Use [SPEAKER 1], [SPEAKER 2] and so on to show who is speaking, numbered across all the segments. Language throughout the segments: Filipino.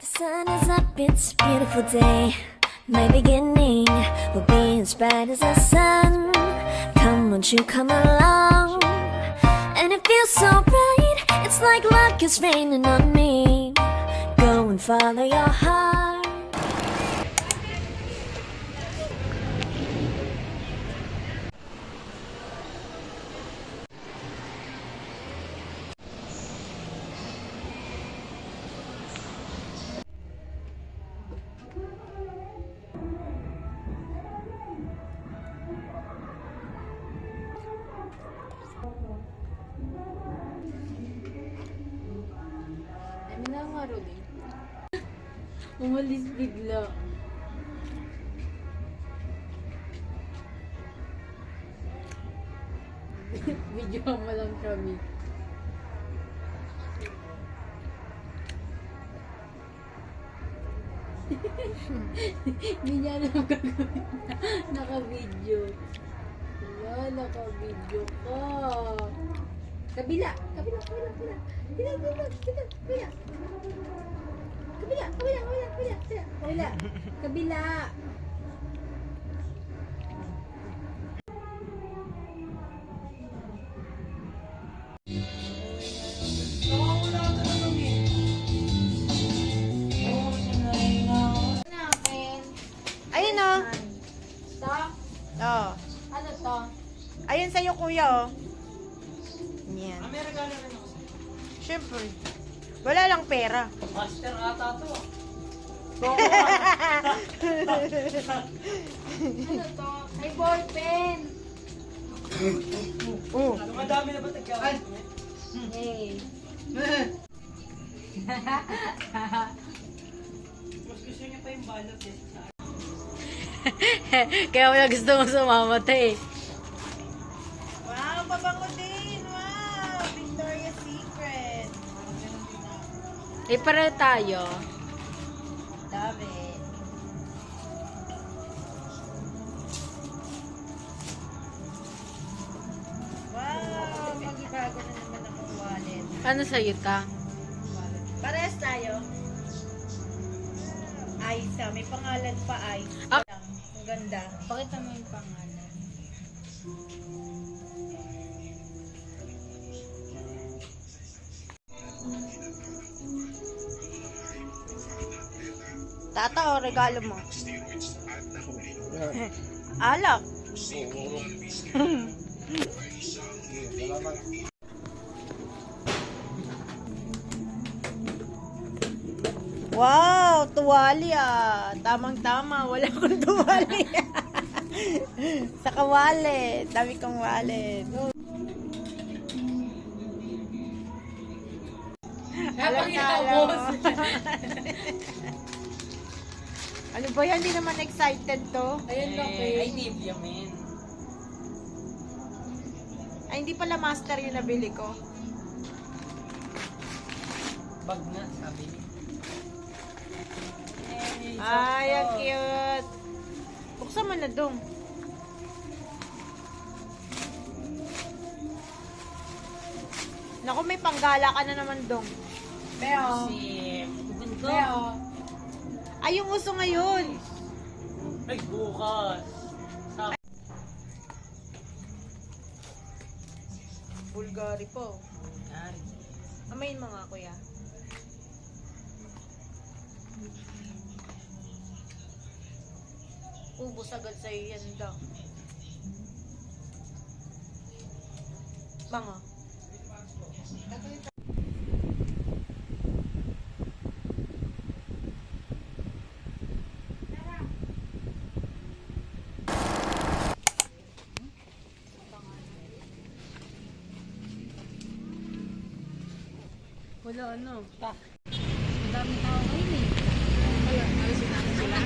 [SPEAKER 1] The sun is up, it's a beautiful day. My beginning will be as bright as the sun. Come, won't you come along? And it feels so bright, it's like luck is raining on me. Go and follow your heart.
[SPEAKER 2] Ano na nga, Rudy? Umalis bigla. Video mo lang kami. Hindi niya alam gagawin na. Naka-video. Wala, naka-video ka. Kabila! Kabila! Kabila! Kabila! Kabila! Kabila! Kabila! Kabila! Kabila! Kabila! Kabila! Kabila! Kabila!
[SPEAKER 3] Ayun o.
[SPEAKER 2] To?
[SPEAKER 3] Oh.
[SPEAKER 2] Ano to?
[SPEAKER 3] Ayun sa'yo, kuya, oh. Yan.
[SPEAKER 4] May regalo rin ako sa'yo.
[SPEAKER 3] Siyempre. Wala lang pera.
[SPEAKER 4] Master ata to.
[SPEAKER 2] Ano to? Ay, ballpen!
[SPEAKER 3] Oh.
[SPEAKER 4] Dumadami na ba tagkawan?
[SPEAKER 2] Hey!
[SPEAKER 4] Mas gusto niya pa yung balot eh.
[SPEAKER 3] Kaya wala gusto mo sumamata eh. Wow, pabango din. Wow, Victoria's Secret. Pareho tayo. Love it. Wow, magibago na naman akong wallet. Ano sa'yo ta? Parehas tayo. Aisa, may pangalan pa Aisa. Ang ganda.
[SPEAKER 2] Pakita mo yung pangalan.
[SPEAKER 3] Tata, o regalo mo. Alak. Wow, tuwali ah. Tamang-tama, wala akong tuwali. Saka wallet. Dami kong wallet. Alam na, alam mo. Ano ba yan? Hindi naman excited to.
[SPEAKER 2] Ayun lang
[SPEAKER 4] Ay, Nivea men.
[SPEAKER 3] Ay, hindi pala master yung nabili ko.
[SPEAKER 4] Bag na, sabi niya.
[SPEAKER 3] Ay, ang cute. Buksan mo na dong. Naku, may panggala ka na naman dong.
[SPEAKER 2] Pero,
[SPEAKER 4] Si...
[SPEAKER 2] pero,
[SPEAKER 3] Ay, yung uso ngayon.
[SPEAKER 4] Ay, bukas. Sa...
[SPEAKER 3] Bulgari po.
[SPEAKER 4] Ay.
[SPEAKER 3] Amayin mo nga, kuya. Ubus agad sa'yo yan daw. Bango.
[SPEAKER 2] wala ano. Ang dami tao ngayon eh. Kaya, alisin natin sila.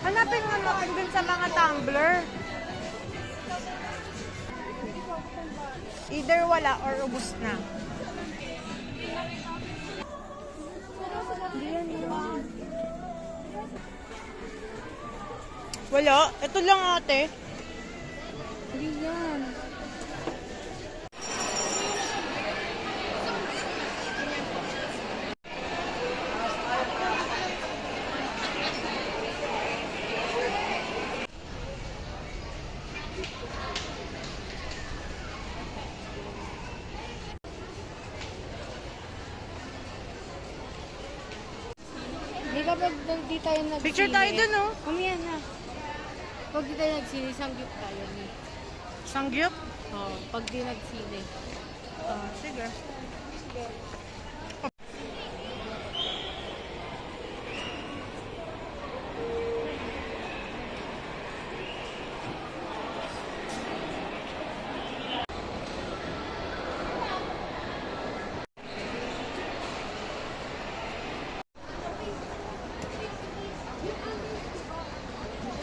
[SPEAKER 3] Hanapin mo natin dun sa mga tumbler. Either wala or ubos na. Wala. Ito lang ate.
[SPEAKER 2] Hindi yan. Di ba pag di tayo nagsine?
[SPEAKER 3] Picture tayo dun, oh.
[SPEAKER 2] Kumiyan na. Pag di tayo nagsine, sanggip tayo.
[SPEAKER 3] Sangyup?
[SPEAKER 2] Oh, pag di nagsine.
[SPEAKER 3] Sige.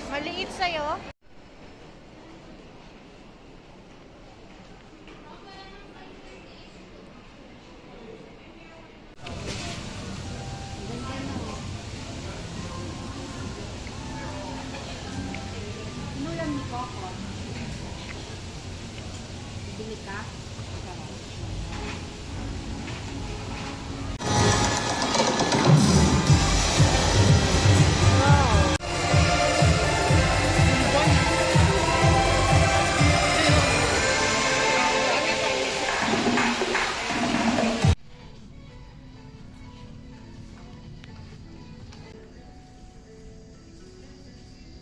[SPEAKER 3] Maliit sa'yo?
[SPEAKER 2] Inulan ni Coco. Bili ka?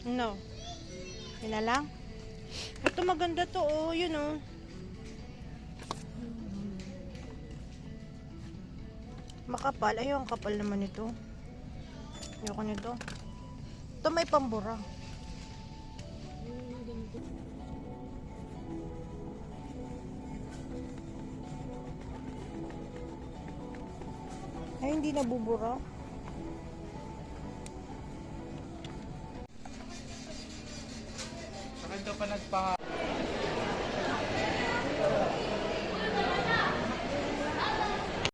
[SPEAKER 3] No. Yun na lang. Ito maganda to, oh. Yun, oh. Makapal. Ayun, ang kapal naman ito. Ayoko nito. Ito may pambura. Ay, hindi nabubura.
[SPEAKER 4] Saka ito pa nagpa